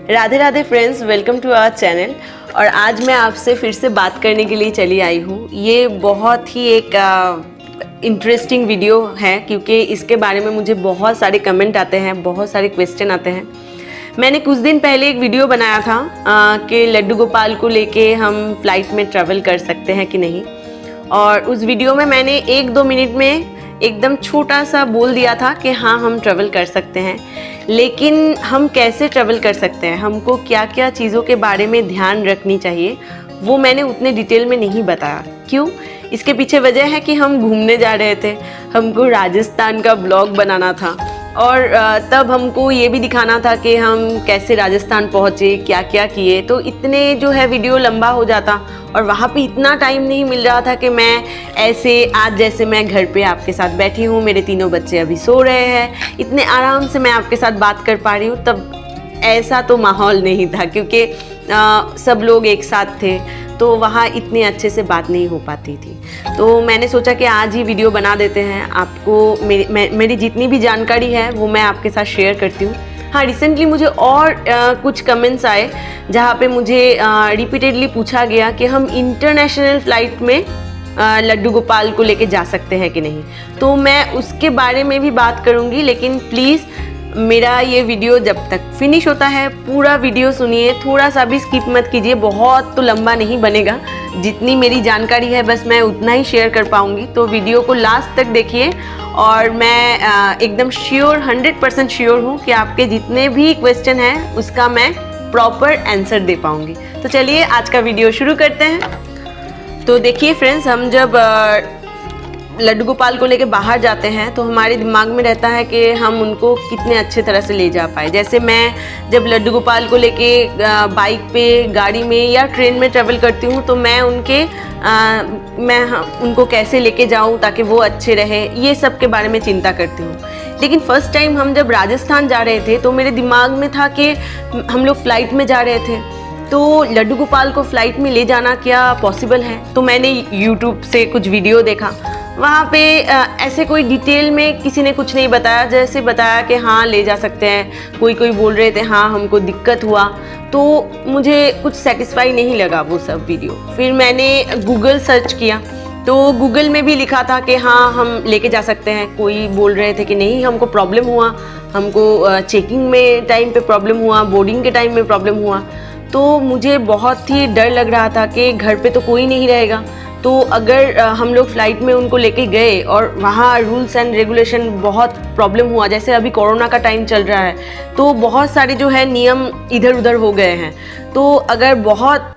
Radhe Radhe friends, welcome to our channel. और आज मैं आपसे फिर से बात करने के लिए चली आई हूँ। ये बहुत ही एक इंटरेस्टिंग वीडियो है क्योंकि इसके बारे में मुझे बहुत सारे कमेंट आते हैं, बहुत सारे क्वेश्चन आते हैं। मैंने कुछ दिन पहले एक वीडियो बनाया था कि लड्डू गोपाल को लेके हम फ्लाइट में ट्रैवल कर सकते हैं कि नहीं। और उस वीडियो में मैंने 1-2 मिनट में एकदम छोटा सा बोल दिया था कि हाँ, हम ट्रैवल कर सकते हैं, लेकिन हम कैसे ट्रैवल कर सकते हैं, हमको क्या क्या चीज़ों के बारे में ध्यान रखनी चाहिए, वो मैंने उतने डिटेल में नहीं बताया। क्यों? इसके पीछे वजह है कि हम घूमने जा रहे थे, हमको राजस्थान का ब्लॉग बनाना था और तब हमको ये भी दिखाना था कि हम कैसे राजस्थान पहुँचे, क्या क्या किए। तो इतने जो है वीडियो लंबा हो जाता और वहाँ पे इतना टाइम नहीं मिल रहा था कि मैं ऐसे आज जैसे मैं घर पे आपके साथ बैठी हूँ, मेरे तीनों बच्चे अभी सो रहे हैं, इतने आराम से मैं आपके साथ बात कर पा रही हूँ। तब ऐसा तो माहौल नहीं था क्योंकि सब लोग एक साथ थे, तो वहाँ इतने अच्छे से बात नहीं हो पाती थी। तो मैंने सोचा कि आज ही वीडियो बना देते हैं, आपको मेरी जितनी भी जानकारी है वो मैं आपके साथ शेयर करती हूँ। हाँ, रिसेंटली मुझे और कुछ कमेंट्स आए जहाँ पे मुझे रिपीटेडली पूछा गया कि हम इंटरनेशनल फ़्लाइट में लड्डू गोपाल को लेके जा सकते हैं कि नहीं। तो मैं उसके बारे में भी बात करूँगी, लेकिन प्लीज़ मेरा ये वीडियो जब तक फिनिश होता है पूरा वीडियो सुनिए, थोड़ा सा भी स्किप मत कीजिए। बहुत तो लंबा नहीं बनेगा, जितनी मेरी जानकारी है बस मैं उतना ही शेयर कर पाऊँगी। तो वीडियो को लास्ट तक देखिए और मैं एकदम श्योर 100% श्योर हूँ कि आपके जितने भी क्वेश्चन हैं उसका मैं प्रॉपर आंसर दे पाऊँगी। तो चलिए आज का वीडियो शुरू करते हैं। तो देखिए फ्रेंड्स, हम जब लड्डू गोपाल को लेके बाहर जाते हैं तो हमारे दिमाग में रहता है कि हम उनको कितने अच्छे तरह से ले जा पाए। जैसे मैं जब लड्डू गोपाल को लेके बाइक पे, गाड़ी में या ट्रेन में ट्रैवल करती हूँ तो मैं उनको कैसे लेके जाऊँ ताकि वो अच्छे रहे, ये सब के बारे में चिंता करती हूँ। लेकिन फ़र्स्ट टाइम हम जब राजस्थान जा रहे थे तो मेरे दिमाग में था कि हम लोग फ़्लाइट में जा रहे थे, तो लड्डू गोपाल को फ़्लाइट में ले जाना क्या पॉसिबल है। तो मैंने यूट्यूब से कुछ वीडियो देखा, वहाँ पे ऐसे कोई डिटेल में किसी ने कुछ नहीं बताया। जैसे बताया कि हाँ ले जा सकते हैं, कोई बोल रहे थे हाँ हमको दिक्कत हुआ, तो मुझे कुछ सेटिस्फाई नहीं लगा वो सब वीडियो। फिर मैंने गूगल सर्च किया तो गूगल में भी लिखा था कि हाँ हम लेके जा सकते हैं। कोई बोल रहे थे कि नहीं हमको प्रॉब्लम हुआ, हमको चेकिंग में टाइम पे प्रॉब्लम हुआ, बोर्डिंग के टाइम में प्रॉब्लम हुआ। तो मुझे बहुत ही डर लग रहा था कि घर पे तो कोई नहीं रहेगा, तो अगर हम लोग फ़्लाइट में उनको लेके गए और वहाँ रूल्स एंड रेगुलेशन बहुत प्रॉब्लम हुआ, जैसे अभी कोरोना का टाइम चल रहा है तो बहुत सारे जो है नियम इधर उधर हो गए हैं। तो अगर बहुत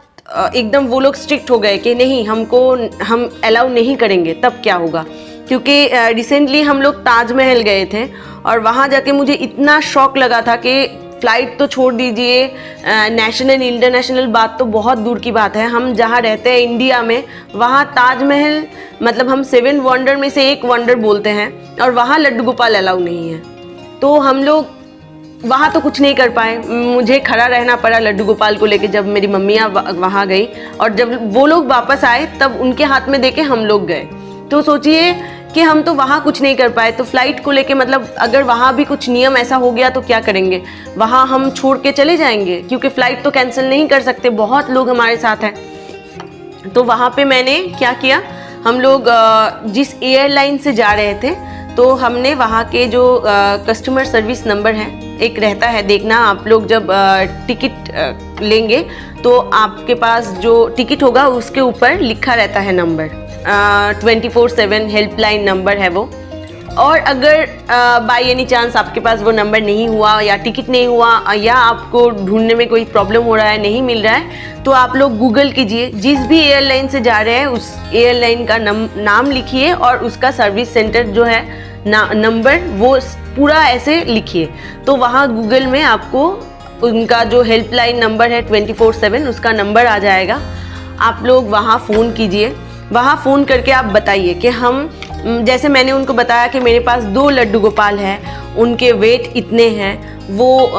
एकदम वो लोग स्ट्रिक्ट हो गए कि नहीं हम अलाउ नहीं करेंगे, तब क्या होगा। क्योंकि रिसेंटली हम लोग ताजमहल गए थे और वहाँ जाके मुझे इतना शॉक लगा था कि फ़्लाइट तो छोड़ दीजिए, नेशनल इंटरनेशनल बात तो बहुत दूर की बात है। हम जहाँ रहते हैं इंडिया में, वहाँ ताजमहल मतलब हम 7 वंडर में से एक वंडर बोलते हैं और वहाँ लड्डू गोपाल अलाउ नहीं है। तो हम लोग वहाँ तो कुछ नहीं कर पाए, मुझे खड़ा रहना पड़ा लड्डू गोपाल को लेके। जब मेरी मम्मियाँ वहाँ गई और जब वो लोग वापस आए तब उनके हाथ में देके हम लोग गए। तो सोचिए कि हम तो वहाँ कुछ नहीं कर पाए, तो फ़्लाइट को लेके मतलब अगर वहाँ भी कुछ नियम ऐसा हो गया तो क्या करेंगे, वहाँ हम छोड़ के चले जाएंगे क्योंकि फ़्लाइट तो कैंसिल नहीं कर सकते, बहुत लोग हमारे साथ हैं। तो वहाँ पे मैंने क्या किया, हम लोग जिस एयरलाइन से जा रहे थे तो हमने वहाँ के जो कस्टमर सर्विस नंबर है एक रहता है, देखना आप लोग जब टिकट लेंगे तो आपके पास जो टिकट होगा उसके ऊपर लिखा रहता है नंबर, 24/7 हेल्पलाइन नंबर है वो। और अगर बाय एनी चांस आपके पास वो नंबर नहीं हुआ या टिकट नहीं हुआ या आपको ढूंढने में कोई प्रॉब्लम हो रहा है, नहीं मिल रहा है, तो आप लोग गूगल कीजिए, जिस भी एयरलाइन से जा रहे हैं उस एयरलाइन का नाम लिखिए और उसका सर्विस सेंटर जो है नंबर वो पूरा ऐसे लिखिए। तो वहाँ गूगल में आपको उनका जो हेल्पलाइन नंबर है 24/7 उसका नंबर आ जाएगा। आप लोग वहाँ फ़ोन कीजिए, वहाँ फ़ोन करके आप बताइए कि हम, जैसे मैंने उनको बताया कि मेरे पास 2 लड्डू गोपाल हैं, उनके वेट इतने हैं, वो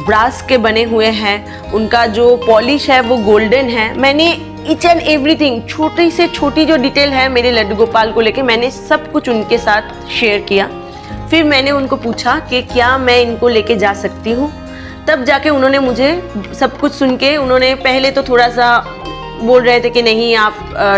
ब्रास के बने हुए हैं, उनका जो पॉलिश है वो गोल्डन है। मैंने ईच एंड एवरीथिंग, छोटी से छोटी जो डिटेल है मेरे लड्डू गोपाल को लेके, मैंने सब कुछ उनके साथ शेयर किया। फिर मैंने उनको पूछा कि क्या मैं इनको लेके जा सकती हूँ। तब जाके उन्होंने मुझे सब कुछ सुन के, उन्होंने पहले तो थोड़ा सा बोल रहे थे कि नहीं आप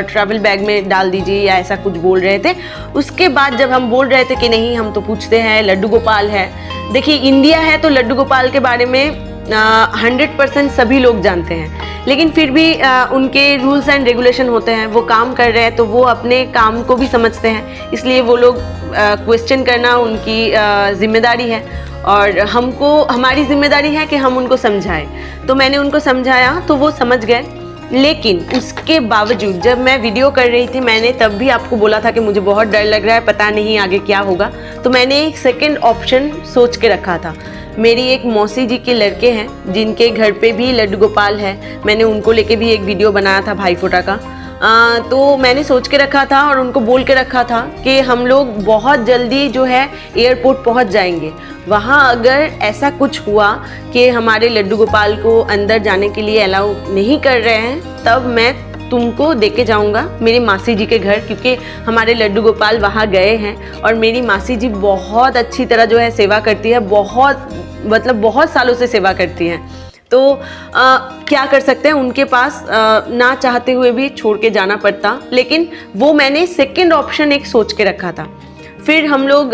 ट्रैवल बैग में डाल दीजिए या ऐसा कुछ बोल रहे थे। उसके बाद जब हम बोल रहे थे कि नहीं हम तो पूछते हैं, लड्डू गोपाल है, देखिए इंडिया है तो लड्डू गोपाल के बारे में 100% सभी लोग जानते हैं, लेकिन फिर भी उनके रूल्स एंड रेगुलेशन होते हैं, वो काम कर रहे हैं तो वो अपने काम को भी समझते हैं, इसलिए वो लोग क्वेश्चन करना उनकी जिम्मेदारी है और हमको, हमारी जिम्मेदारी है कि हम उनको समझाएं। तो मैंने उनको समझाया तो वो समझ गए, लेकिन उसके बावजूद जब मैं वीडियो कर रही थी, मैंने तब भी आपको बोला था कि मुझे बहुत डर लग रहा है, पता नहीं आगे क्या होगा, तो मैंने एक सेकंड ऑप्शन सोच के रखा था। मेरी एक मौसी जी के लड़के हैं जिनके घर पे भी लड्डू गोपाल है, मैंने उनको लेके भी एक वीडियो बनाया था भाई फोटा का। तो मैंने सोच के रखा था और उनको बोल के रखा था कि हम लोग बहुत जल्दी जो है एयरपोर्ट पहुंच जाएंगे। वहाँ अगर ऐसा कुछ हुआ कि हमारे लड्डू गोपाल को अंदर जाने के लिए अलाउ नहीं कर रहे हैं, तब मैं तुमको देके जाऊंगा मेरी मासी जी के घर, क्योंकि हमारे लड्डू गोपाल वहाँ गए हैं और मेरी मासी जी बहुत अच्छी तरह जो है सेवा करती है, बहुत मतलब बहुत सालों से सेवा करती हैं। तो क्या कर सकते हैं, उनके पास ना चाहते हुए भी छोड़ के जाना पड़ता, लेकिन वो मैंने सेकंड ऑप्शन एक सोच के रखा था। फिर हम लोग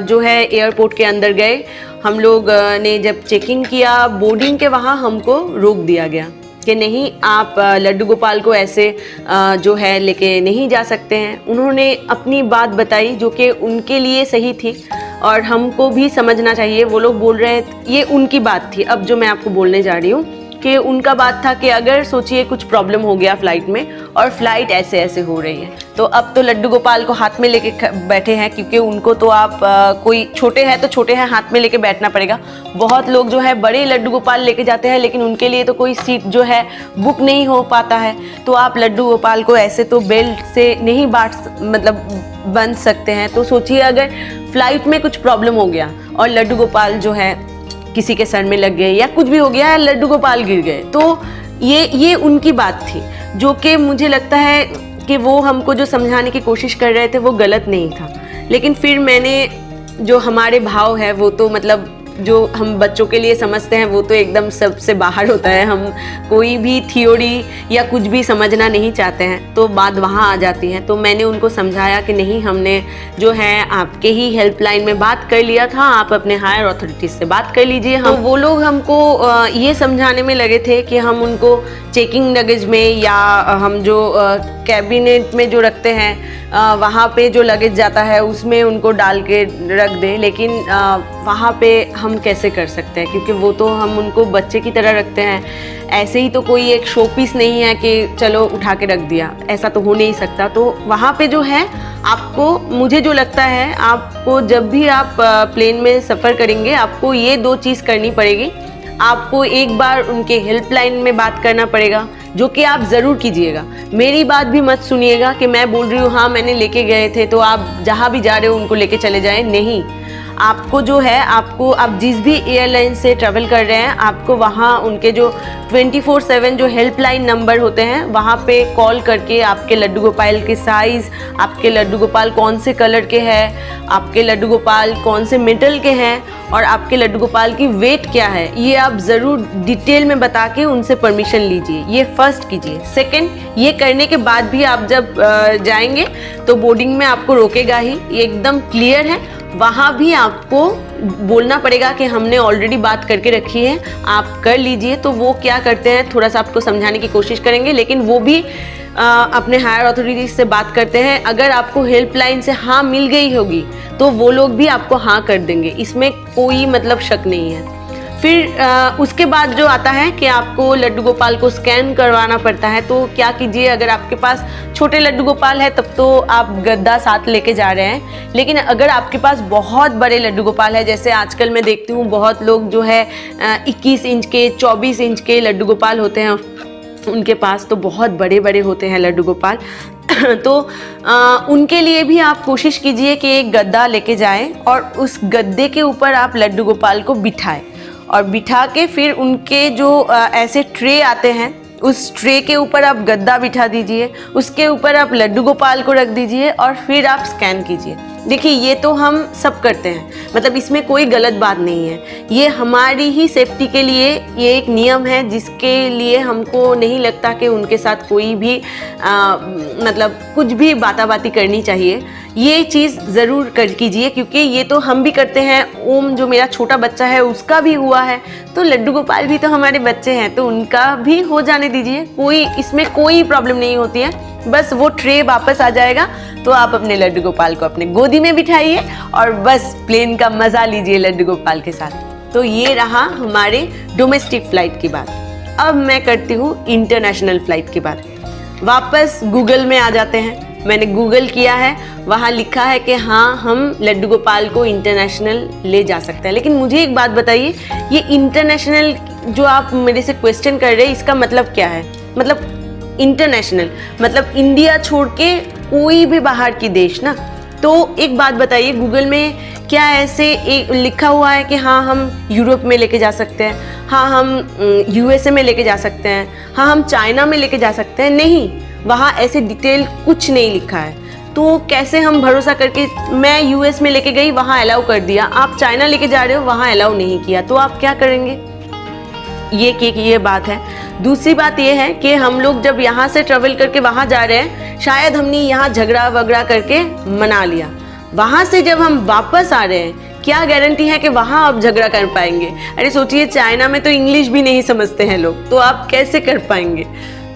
जो है एयरपोर्ट के अंदर गए, हम लोग ने जब चेकिंग किया बोर्डिंग के, वहाँ हमको रोक दिया गया कि नहीं आप लड्डू गोपाल को ऐसे जो है लेके नहीं जा सकते हैं। उन्होंने अपनी बात बताई जो कि उनके लिए सही थी और हमको भी समझना चाहिए। वो लोग बोल रहे हैं, ये उनकी बात थी, अब जो मैं आपको बोलने जा रही हूँ कि उनका बात था कि अगर सोचिए कुछ प्रॉब्लम हो गया फ़्लाइट में और फ़्लाइट ऐसे ऐसे हो रही है, तो अब तो लड्डू गोपाल को हाथ में लेके बैठे हैं, क्योंकि उनको तो आप कोई छोटे हैं तो छोटे हैं हाथ में लेके बैठना पड़ेगा। बहुत लोग जो है बड़े लड्डू गोपाल लेके जाते हैं, लेकिन उनके लिए तो कोई सीट जो है बुक नहीं हो पाता है, तो आप लड्डू गोपाल को ऐसे तो बेल्ट से नहीं बंध सकते हैं। तो सोचिए अगर फ़्लाइट में कुछ प्रॉब्लम हो गया और लड्डू गोपाल जो है किसी के सर में लग गए या कुछ भी हो गया, लड्डू गोपाल गिर गए, तो ये उनकी बात थी, जो कि मुझे लगता है कि वो हमको जो समझाने की कोशिश कर रहे थे वो गलत नहीं था। लेकिन फिर मैंने, जो हमारे भाव है वो तो मतलब जो हम बच्चों के लिए समझते हैं वो तो एकदम सबसे बाहर होता है, हम कोई भी थ्योरी या कुछ भी समझना नहीं चाहते हैं, तो बात वहाँ आ जाती है। तो मैंने उनको समझाया कि नहीं, हमने जो है आपके ही हेल्पलाइन में बात कर लिया था, आप अपने हायर अथॉरिटीज़ से बात कर लीजिए। तो वो लोग हमको ये समझाने में लगे थे कि हम उनको चेकिंग लगेज में या हम जो कैबिनेट में जो रखते हैं वहाँ पे जो लगेज जाता है उसमें उनको डाल के रख दें, लेकिन वहाँ पे हम कैसे कर सकते हैं, क्योंकि वो तो हम उनको बच्चे की तरह रखते हैं, ऐसे ही तो कोई एक शो पीस नहीं है कि चलो उठा के रख दिया, ऐसा तो हो नहीं सकता। तो वहाँ पे जो है आपको, मुझे जो लगता है, आपको जब भी आप प्लेन में सफ़र करेंगे आपको ये 2 चीज़ करनी पड़ेगी। आपको एक बार उनके हेल्पलाइन में बात करना पड़ेगा, जो कि आप ज़रूर कीजिएगा। मेरी बात भी मत सुनिएगा कि मैं बोल रही हूँ हाँ मैंने लेके गए थे तो आप जहाँ भी जा रहे हो उनको लेके चले जाएं, नहीं। आपको जो है, आपको आप जिस भी एयरलाइन से ट्रैवल कर रहे हैं, आपको वहाँ उनके जो 24/7 जो हेल्पलाइन नंबर होते हैं वहाँ पे कॉल करके आपके लड्डू गोपाल के साइज़, आपके लड्डू गोपाल कौन से कलर के हैं, आपके लड्डू गोपाल कौन से मेटल के हैं और आपके लड्डू गोपाल की वेट क्या है, ये आप ज़रूर डिटेल में बता के उनसे परमिशन लीजिए। ये फर्स्ट कीजिए। सेकंड, ये करने के बाद भी आप जब जाएंगे तो बोर्डिंग में आपको रोकेगा ही, ये एकदम क्लियर है। वहाँ भी आपको बोलना पड़ेगा कि हमने ऑलरेडी बात करके रखी है, आप कर लीजिए। तो वो क्या करते हैं, थोड़ा सा आपको समझाने की कोशिश करेंगे, लेकिन वो भी अपने हायर अथॉरिटीज़ से बात करते हैं। अगर आपको हेल्पलाइन से हाँ मिल गई होगी तो वो लोग भी आपको हाँ कर देंगे, इसमें कोई मतलब शक नहीं है। फिर उसके बाद जो आता है कि आपको लड्डू गोपाल को स्कैन करवाना पड़ता है। तो क्या कीजिए, अगर आपके पास छोटे लड्डू गोपाल है तब तो आप गद्दा साथ लेके जा रहे हैं, लेकिन अगर आपके पास बहुत बड़े लड्डू गोपाल है, जैसे आजकल मैं देखती हूँ बहुत लोग जो है 21 इंच के 24 इंच के लड्डू गोपाल होते हैं उनके पास, तो बहुत बड़े बड़े होते हैं लड्डू गोपाल तो उनके लिए भी आप कोशिश कीजिए कि एक गद्दा लेके जाएं और उस गद्दे के ऊपर आप लड्डू गोपाल को बिठाएं और बिठा के फिर उनके जो ऐसे ट्रे आते हैं उस ट्रे के ऊपर आप गद्दा बिठा दीजिए, उसके ऊपर आप लड्डू गोपाल को रख दीजिए और फिर आप स्कैन कीजिए। देखिए ये तो हम सब करते हैं, मतलब इसमें कोई गलत बात नहीं है, ये हमारी ही सेफ्टी के लिए ये एक नियम है जिसके लिए हमको नहीं लगता कि उनके साथ कोई भी मतलब कुछ भी बाताबाती करनी चाहिए। ये चीज़ ज़रूर कर कीजिए, क्योंकि ये तो हम भी करते हैं। ओम जो मेरा छोटा बच्चा है उसका भी हुआ है, तो लड्डू गोपाल भी तो हमारे बच्चे हैं, तो उनका भी हो जाने दीजिए, कोई इसमें कोई प्रॉब्लम नहीं होती है। बस वो ट्रे वापस आ जाएगा तो आप अपने लड्डू गोपाल को अपने गोदी में बिठाइए और बस प्लेन का मज़ा लीजिए लड्डू गोपाल के साथ। तो ये रहा हमारे डोमेस्टिक फ़्लाइट की बात। अब मैं करती हूँ इंटरनेशनल फ़्लाइट की बात। वापस गूगल में आ जाते हैं। मैंने गूगल किया है, वहाँ लिखा है कि हाँ हम लड्डू गोपाल को इंटरनेशनल ले जा सकते हैं। लेकिन मुझे एक बात बताइए, ये इंटरनेशनल जो आप मेरे से क्वेश्चन कर रहे हैं इसका मतलब क्या है? मतलब इंटरनेशनल मतलब इंडिया छोड़ के कोई भी बाहर की देश ना। तो एक बात बताइए, गूगल में क्या ऐसे एक लिखा हुआ है कि हाँ हम यूरोप में लेके जा सकते हैं, हाँ हम यूएसए में लेके जा सकते हैं, हाँ हम चाइना में लेके जा सकते हैं? नहीं, वहाँ ऐसे डिटेल कुछ नहीं लिखा है। तो कैसे हम भरोसा करके, मैं यूएस में लेके गई वहाँ अलाउ कर दिया, आप चाइना लेके जा रहे हो वहाँ अलाउ नहीं किया, तो आप क्या करेंगे? ये बात है। दूसरी बात ये है कि हम लोग जब यहाँ से ट्रेवल करके वहाँ जा रहे हैं, शायद हमने यहाँ झगड़ा वगड़ा करके मना लिया, वहाँ से जब हम वापस आ रहे हैं क्या गारंटी है कि वहाँ आप झगड़ा कर पाएंगे? अरे सोचिए, चाइना में तो इंग्लिश भी नहीं समझते हैं लोग, तो आप कैसे कर पाएंगे?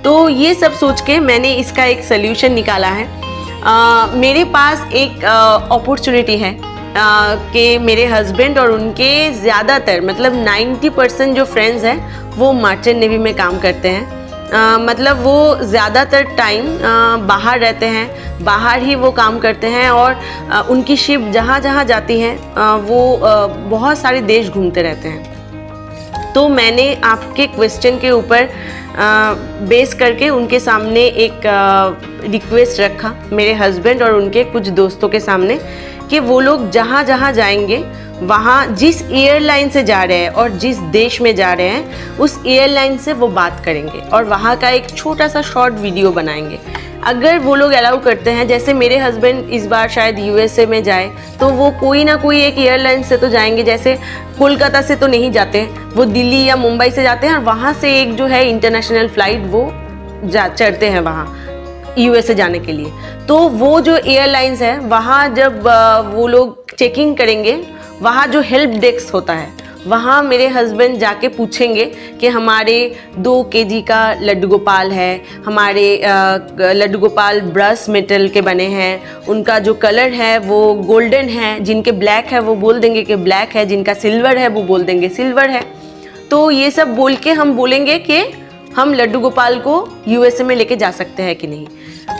तो ये सब सोच के मैंने इसका एक सल्यूशन निकाला है। मेरे पास एक अपॉर्चुनिटी है कि मेरे हस्बैंड और उनके ज़्यादातर मतलब 90% जो फ्रेंड्स हैं वो मर्चेंट नेवी में काम करते हैं। मतलब वो ज़्यादातर टाइम बाहर रहते हैं, बाहर ही वो काम करते हैं और उनकी शिप जहाँ जहाँ जाती है वो बहुत सारे देश घूमते रहते हैं। तो मैंने आपके क्वेश्चन के ऊपर बेस करके उनके सामने एक रिक्वेस्ट रखा, मेरे हस्बैंड और उनके कुछ दोस्तों के सामने, कि वो लोग जहाँ जहाँ जाएंगे वहाँ जिस एयरलाइन से जा रहे हैं और जिस देश में जा रहे हैं उस एयरलाइन से वो बात करेंगे और वहाँ का एक छोटा सा शॉर्ट वीडियो बनाएंगे। अगर वो लोग अलाउ करते हैं, जैसे मेरे हस्बैंड इस बार शायद यूएसए में जाए, तो वो कोई ना कोई एक एयरलाइन से तो जाएंगे, जैसे कोलकाता से तो नहीं जाते, वो दिल्ली या मुंबई से जाते हैं और वहाँ से एक जो है इंटरनेशनल फ़्लाइट वो चढ़ते हैं वहाँ यूएसए जाने के लिए। तो वो जो एयरलाइंस है वहाँ जब वो लोग चेकिंग करेंगे, वहाँ जो हेल्प डेस्क होता है वहाँ मेरे हस्बैंड जाके पूछेंगे कि हमारे 2 kg का लड्डू गोपाल है, हमारे लड्डू गोपाल ब्रश मेटल के बने हैं, उनका जो कलर है वो गोल्डन है, जिनके ब्लैक है वो बोल देंगे कि ब्लैक है, जिनका सिल्वर है वो बोल देंगे सिल्वर है। तो ये सब बोल के हम बोलेंगे कि हम लड्डू गोपाल को यूएसए में लेके जा सकते हैं कि नहीं।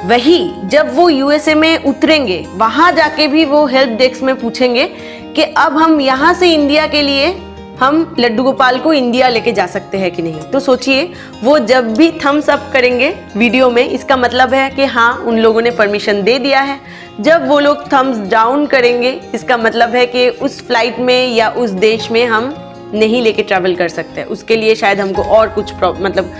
वही जब वो यूएसए में उतरेंगे वहाँ जाके भी वो हेल्प डेस्क में पूछेंगे कि अब हम यहाँ से इंडिया के लिए हम लड्डू गोपाल को इंडिया लेके जा सकते हैं कि नहीं। तो सोचिए, वो जब भी थम्स अप करेंगे वीडियो में, इसका मतलब है कि हाँ उन लोगों ने परमिशन दे दिया है। जब वो लोग थम्स डाउन करेंगे, इसका मतलब है कि उस फ्लाइट में या उस देश में हम नहीं लेके ट्रैवल कर सकते, उसके लिए शायद हमको और कुछ मतलब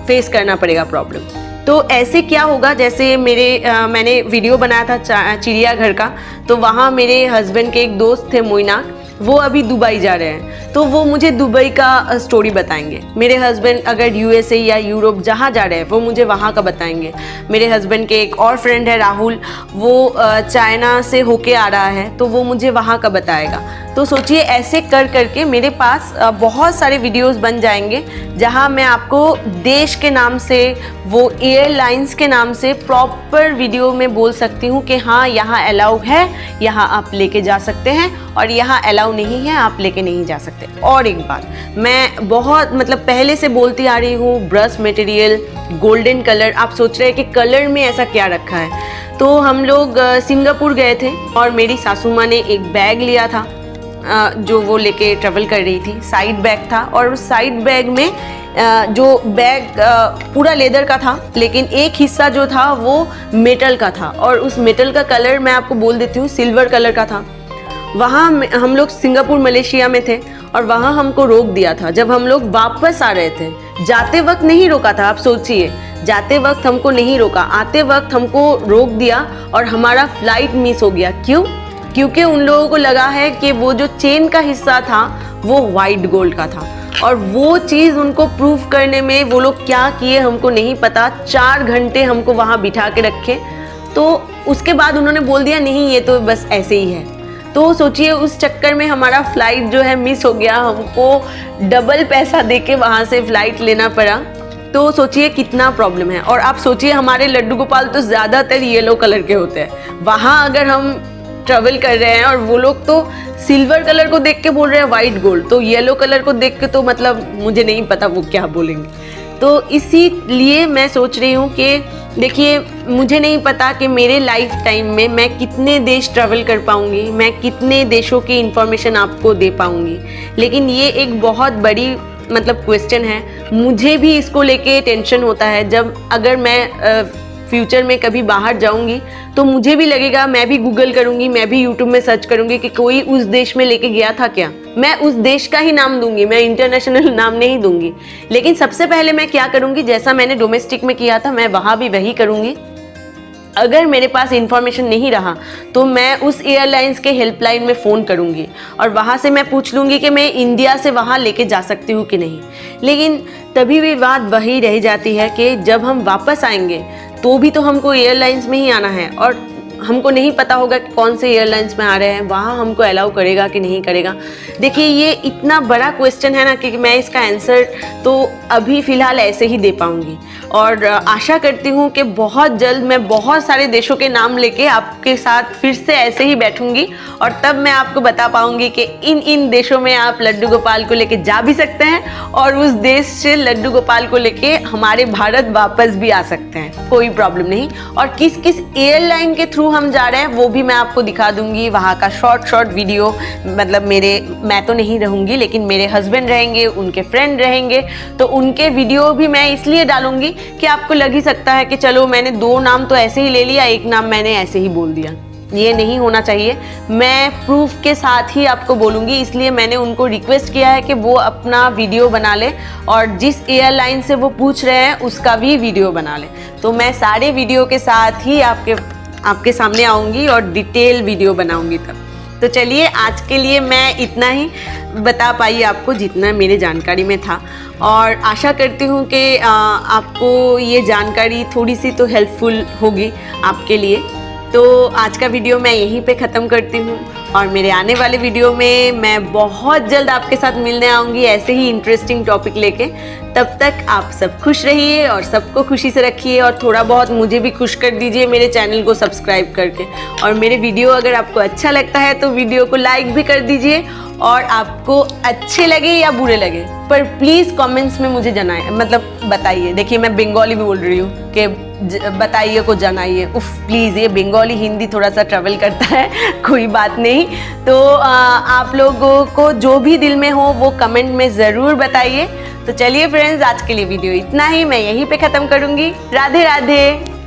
फेस करना पड़ेगा प्रॉब्लम। तो ऐसे क्या होगा, जैसे मैंने वीडियो बनाया था चिड़ियाघर का, तो वहाँ मेरे हस्बैंड के एक दोस्त थे मोइनाक, वो अभी दुबई जा रहे हैं, तो वो मुझे दुबई का स्टोरी बताएंगे। मेरे हस्बैंड अगर यूएसए या यूरोप जहाँ जा रहे हैं वो मुझे वहाँ का बताएंगे। मेरे हस्बैंड के एक और फ्रेंड है राहुल, वो चाइना से होके आ रहा है, तो वो मुझे वहाँ का बताएगा। तो सोचिए, ऐसे कर करके मेरे पास बहुत सारे वीडियोस बन जाएंगे जहाँ मैं आपको देश के नाम से, वो एयरलाइंस के नाम से प्रॉपर वीडियो में बोल सकती हूँ कि हाँ यहाँ अलाउ है, यहाँ आप लेके जा सकते हैं, और यहाँ अलाउ नहीं है, आप लेके नहीं जा सकते। और एक बात मैं बहुत मतलब पहले से बोलती आ रही हूँ, ब्रश मटेरियल गोल्डन कलर, आप सोच रहे हैं कि कलर में ऐसा क्या रखा है। तो हम लोग सिंगापुर गए थे और मेरी सासू माँ ने एक बैग लिया था जो वो लेके ट्रेवल कर रही थी, साइड बैग था, और उस साइड बैग में जो बैग पूरा लेदर का था, लेकिन एक हिस्सा जो था वो मेटल का था, और उस मेटल का कलर मैं आपको बोल देती हूँ सिल्वर कलर का था। वहाँ हम लोग सिंगापुर मलेशिया में थे और वहाँ हमको रोक दिया था जब हम लोग वापस आ रहे थे। जाते वक्त नहीं रोका था, आप सोचिए, जाते वक्त हमको नहीं रोका, आते वक्त हमको रोक दिया और हमारा फ्लाइट मिस हो गया। क्यों? क्योंकि उन लोगों को लगा है कि वो जो चेन का हिस्सा था वो वाइट गोल्ड का था, और वो चीज़ उनको प्रूव करने में वो लोग क्या किए हमको नहीं पता। 4 घंटे हमको वहाँ बिठा के रखे, तो उसके बाद उन्होंने बोल दिया नहीं ये तो बस ऐसे ही है। तो सोचिए उस चक्कर में हमारा फ्लाइट जो है मिस हो गया, हमको डबल पैसा देके वहाँ से फ्लाइट लेना पड़ा। तो सोचिए कितना प्रॉब्लम है। और आप सोचिए हमारे लड्डू गोपाल तो ज़्यादातर येलो कलर के होते हैं, वहाँ अगर हम ट्रैवल कर रहे हैं और वो लोग तो सिल्वर कलर को देख के बोल रहे हैं वाइट गोल्ड, तो येलो कलर को देख के तो मतलब मुझे नहीं पता वो क्या बोलेंगे। तो इसीलिए मैं सोच रही हूँ कि देखिए मुझे नहीं पता कि मेरे लाइफ टाइम में मैं कितने देश ट्रैवल कर पाऊँगी, मैं कितने देशों की इन्फॉर्मेशन आपको दे पाऊँगी, लेकिन ये एक बहुत बड़ी मतलब क्वेश्चन है। मुझे भी इसको लेके टेंशन होता है। जब अगर मैं फ्यूचर में कभी बाहर जाऊंगी तो मुझे भी लगेगा, मैं भी गूगल करूंगी, मैं भी यूट्यूब में सर्च करूंगी कि कोई उस देश में लेके गया था क्या। मैं उस देश का ही नाम दूंगी, मैं इंटरनेशनल नाम नहीं दूंगी। लेकिन सबसे पहले मैं क्या करूंगी, जैसा मैंने डोमेस्टिक में किया था मैं वहाँ भी वही करूंगी। अगर मेरे पास इंफॉर्मेशन नहीं रहा तो मैं उस एयरलाइंस के हेल्पलाइन में फ़ोन करूंगी और वहाँ से मैं पूछ लूँगी कि मैं इंडिया से वहाँ लेके जा सकती हूँ कि नहीं। लेकिन तभी भी बात वही रह जाती है कि जब हम वापस आएंगे तो भी तो हमको एयरलाइंस में ही आना है, और हमको नहीं पता होगा कि कौन से एयरलाइंस में आ रहे हैं, वहाँ हमको अलाउ करेगा कि नहीं करेगा। देखिए ये इतना बड़ा क्वेश्चन है ना कि मैं इसका आंसर तो अभी फ़िलहाल ऐसे ही दे पाऊँगी। और आशा करती हूँ कि बहुत जल्द मैं बहुत सारे देशों के नाम लेके आपके साथ फिर से ऐसे ही बैठूँगी, और तब मैं आपको बता पाऊँगी कि इन देशों में आप लड्डू गोपाल को लेके जा भी सकते हैं और उस देश से लड्डू गोपाल को लेके हमारे भारत वापस भी आ सकते हैं, कोई प्रॉब्लम नहीं। और किस किस एयरलाइन के थ्रू हम जा रहे हैं वो भी मैं आपको दिखा दूंगी, वहाँ का शॉर्ट वीडियो। मतलब मैं तो नहीं रहूँगी लेकिन मेरे हस्बैंड रहेंगे, उनके फ्रेंड रहेंगे, तो उनके वीडियो भी मैं इसलिए डालूंगी कि आपको लग ही सकता है कि चलो मैंने 2 नाम तो ऐसे ही ले लिया, एक नाम मैंने ऐसे ही बोल दिया। ये नहीं होना चाहिए, मैं प्रूफ के साथ ही आपको बोलूँगी। इसलिए मैंने उनको रिक्वेस्ट किया है कि वो अपना वीडियो बना ले और जिस एयरलाइन से वो पूछ रहे हैं उसका भी वीडियो बना ले। तो मैं सारे वीडियो के साथ ही आपके सामने आऊँगी और डिटेल वीडियो बनाऊँगी तब। तो चलिए आज के लिए मैं इतना ही बता पाई आपको जितना मेरे जानकारी में था, और आशा करती हूँ कि आपको ये जानकारी थोड़ी सी तो हेल्पफुल होगी आपके लिए। तो आज का वीडियो मैं यहीं पे ख़त्म करती हूँ, और मेरे आने वाले वीडियो में मैं बहुत जल्द आपके साथ मिलने आऊँगी ऐसे ही इंटरेस्टिंग टॉपिक लेके। तब तक आप सब खुश रहिए और सबको खुशी से रखिए, और थोड़ा बहुत मुझे भी खुश कर दीजिए मेरे चैनल को सब्सक्राइब करके। और मेरे वीडियो अगर आपको अच्छा लगता है तो वीडियो को लाइक भी कर दीजिए, और आपको अच्छे लगे या बुरे लगे पर प्लीज़ कमेंट्स में मुझे मतलब बताइए। देखिए मैं बंगाली भी बोल रही हूँ कि बताइए को जनाइए। उफ प्लीज़, ये बंगाली हिंदी थोड़ा सा ट्रैवल करता है, कोई बात नहीं। तो आप लोगों को जो भी दिल में हो वो कमेंट में ज़रूर बताइए। तो चलिए फ्रेंड्स, आज के लिए वीडियो इतना ही, मैं यहीं पे ख़त्म करूँगी। राधे राधे।